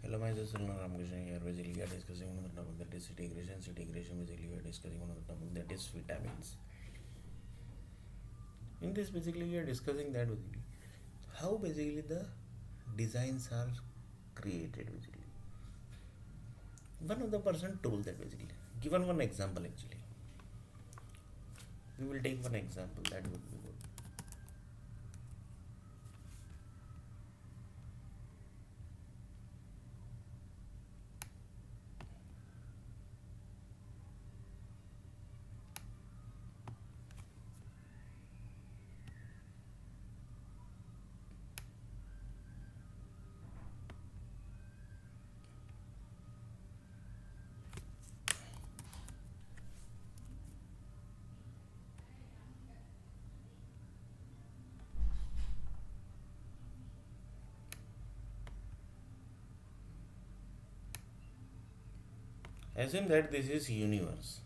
Hello, myself Salman Ramakrishnan here. Basically, we are discussing one of the topic that is citiation. Citiation, basically, we are discussing one of the topic that is vitamins. In this, basically, we are discussing that basically how basically the designs are created. Basically, one of the person told that basically given one example. Actually, we will take one example that would be good. Assume that this is universe.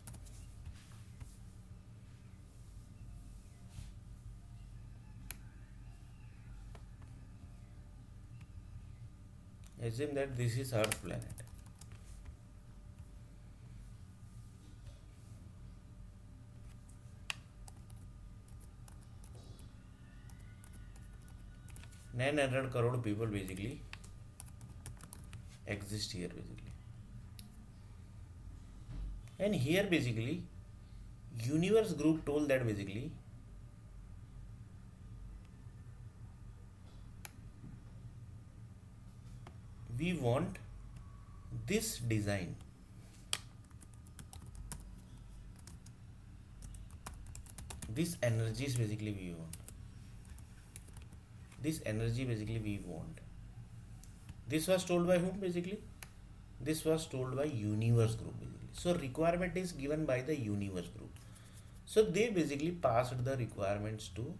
Assume that this is Earth planet. Nine hundred crore people basically exist here basically, and here basically universe group told that basically we want this design, this energies basically we want, this energy basically we want. This was told by whom basically? This was told by universe group basically. So requirement is given by the universe group. So they basically passed the requirements to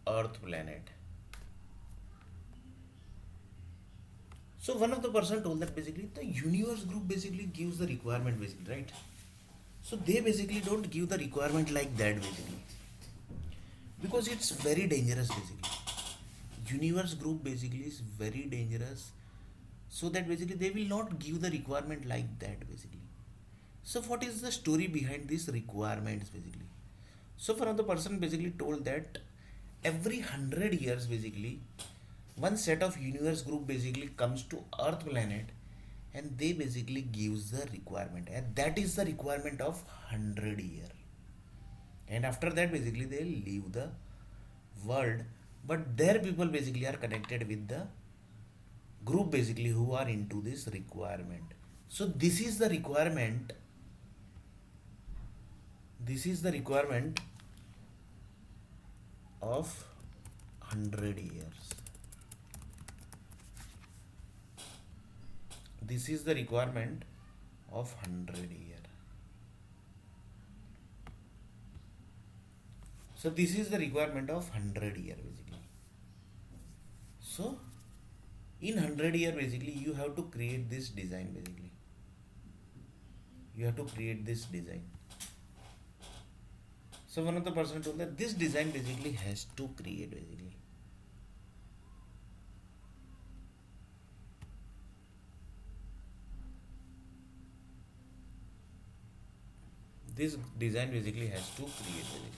Earth planet. So one of the person told that basically the universe group basically gives the requirement basically, right? So they basically don't give the requirement like that basically, because it's very dangerous basically. Universe group basically is very dangerous, so that basically they will not give the requirement like that basically. So what is the story behind these requirements basically? So one of the person basically told that every 100 years basically one set of universe group basically comes to Earth planet, and they basically gives the requirement, and that is the requirement of 100 year. And after that basically they leave the world, but their people basically are connected with the group basically who are into this requirement. So this is the requirement of 100 years. This is the requirement of 100 year. So this is the requirement of 100 year basically. So in 100 year basically you have to create this design basically. You have to create this design. So one of the person told that this design basically has to create basically. This design basically has to create basically.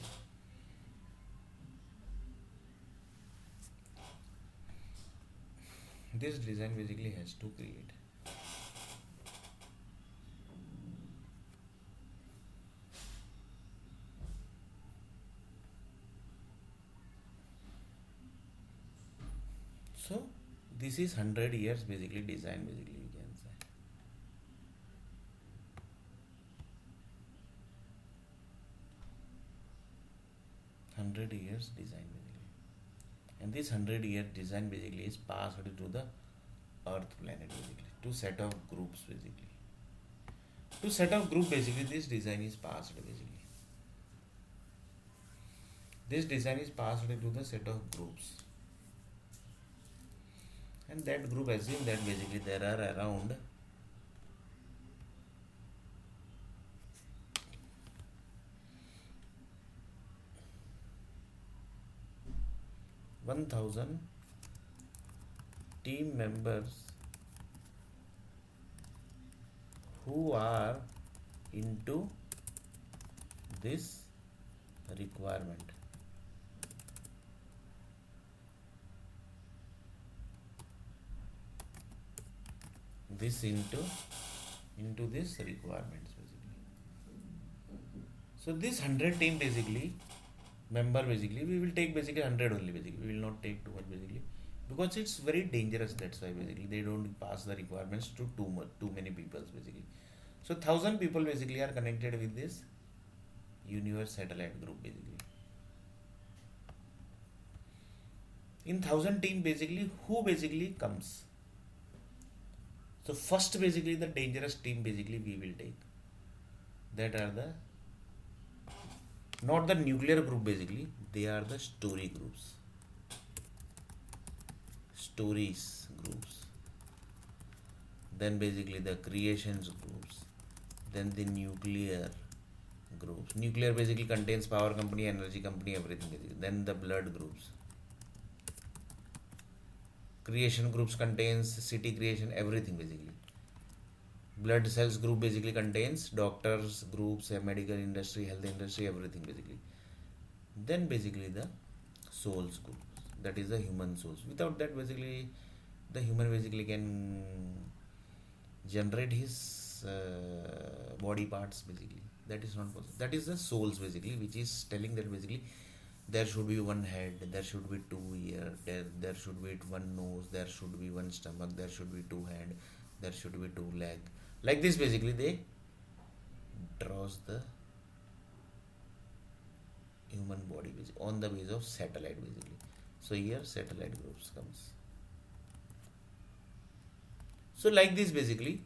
This design basically has to create. So this is 100 years basically design basically we can say. 100 years design basically, and this 100 year design basically is passed to the Earth planet basically to set of groups basically. To set of group basically this design is passed basically. This design is passed to the set of groups, and that group assume that basically there are around 1000 team members who are into this requirement. This into this requirements basically. So this 100 team basically member basically we will take basically 100 only basically. We will not take too much basically because it's very dangerous. That's why basically they don't pass the requirements to too many people basically. So 1,000 people basically are connected with this universe satellite group basically. In 1,000 team basically who basically comes. So first basically the dangerous team basically we will take. That are the not the nuclear group basically, they are the story groups. Stories groups. Then basically the creations groups. Then the nuclear groups. Nuclear basically contains power company, energy company, everything basically. Then the blood groups. Creation groups contains city creation, everything basically. Blood cells group basically contains doctors groups, medical industry, health industry, everything basically. Then basically the souls group, that is the human souls. Without that basically the human basically can generate his body parts basically. That is not possible. That is the souls basically, which is telling that basically there should be one head, there should be two ear, there should be one nose, there should be one stomach, there should be two hand, there should be two leg. Like this basically they draws the human body basically on the base of satellite basically. So here satellite groups comes. So like this basically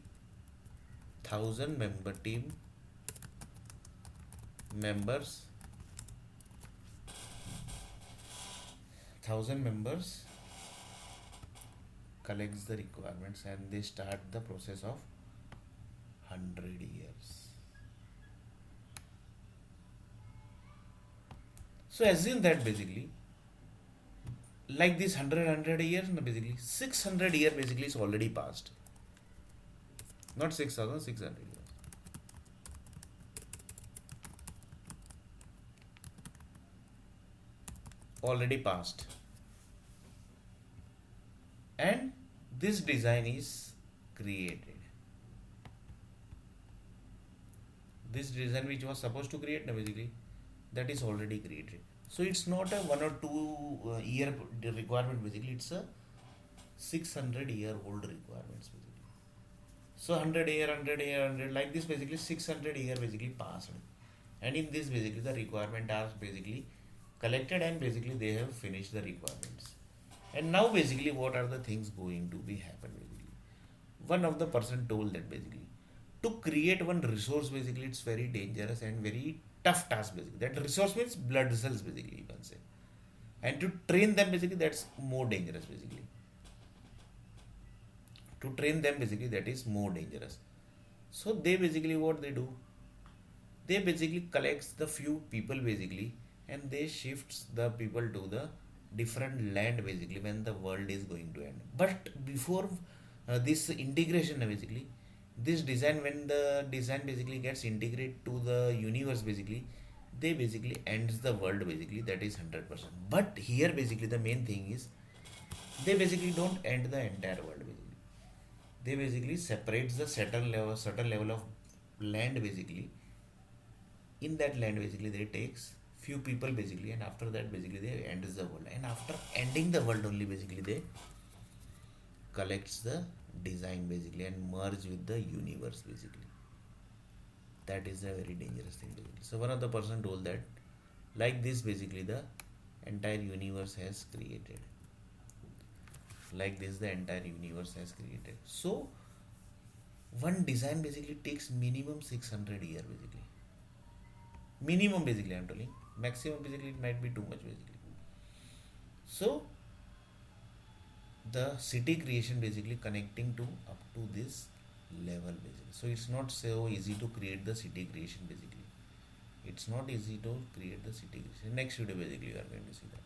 1,000 member team members, 1,000 members collects the requirements and they start the process of 100 years. So assume that basically like this 100 years basically 600 year basically is already passed, not 6,600 years. Already passed, and this design is created. This design which was supposed to create basically that is already created. So it's not a 1 or 2 year requirement basically, it's a 600-year old requirements basically. So 100 year 100 like this basically 600 year basically passed, and in this basically the requirement are basically collected and basically they have finished the requirements. And now basically what are the things going to be happen basically. One of the person told that basically to create one resource basically it's very dangerous and very tough task basically. That resource means blood cells basically you can say. And to train them basically that's more dangerous basically. To train them basically that is more dangerous. So they basically what they do, they basically collects the few people basically and they shifts the people to the different land basically when the world is going to end. But before this integration basically, this design when the design basically gets integrated to the universe basically, they basically ends the world basically, that is 100%. But here basically the main thing is they basically don't end the entire world basically. They basically separates the certain level of land basically. In that land basically they takes few people basically, and after that basically they ends the world, and after ending the world only basically they collects the design basically and merge with the universe basically. That is a very dangerous thing basically. So one of the person told that like this basically the entire universe has created. Like this the entire universe has created. So one design basically takes minimum 600 year basically. Minimum basically I'm telling. Maximum basically it might be too much basically. So the city creation basically connecting to up to this level basically. So it's not so easy to create the city creation basically. It's not easy to create the city creation. Next video basically you are going to see that.